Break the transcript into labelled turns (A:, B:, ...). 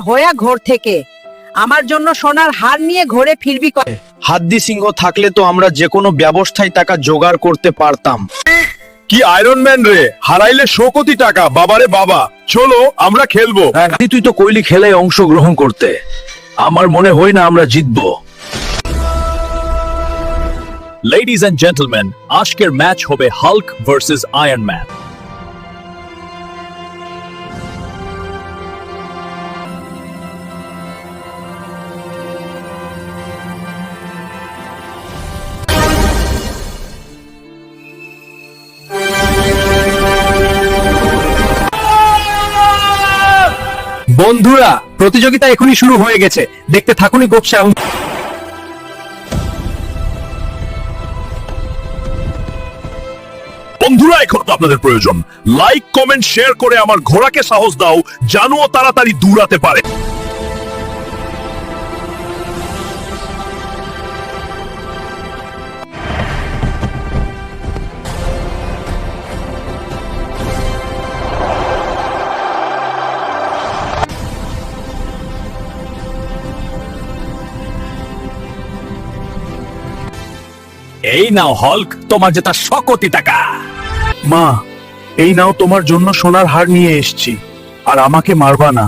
A: হয়ে ঘর থেকে আমার জন্য সোনার হার নিয়ে ঘরে ফিরবি।
B: হাড্ডি সিংহ থাকলে তো আমরা যে কোনো ব্যবস্থায় টাকা জোগাড় করতে পারতাম।
C: কি আয়রন ম্যান রে, হারাইলে 100 কোটি টাকা। বাবারে বাবা, চলো আমরা খেলবো।
B: তুই তো কইলি খেলায় অংশগ্রহণ করতে, আমার মনে হয় না আমরা জিতবো।
D: Ladies and gentlemen, আজকের ম্যাচ হবে হাল্ক ভার্সেস আয়রন ম্যান।
E: বন্ধুরা, প্রতিযোগিতা এখনই শুরু হয়ে গেছে, দেখতে থাকুনই গোপসা।
C: বন্ধুরা, এখন তো আপনাদের প্রয়োজন লাইক কমেন্ট শেয়ার করে আমার ঘোড়াকে সাহস দাও, জানো ও তাড়াতাড়ি দৌড়াতে পারে।
D: এই নাও হল্ক, তোমার জেতা 100 কোটি টাকা।
B: মা, এই নাও তোমার জন্য সোনার হার নিয়ে এসেছি, আর আমাকে মারবা না।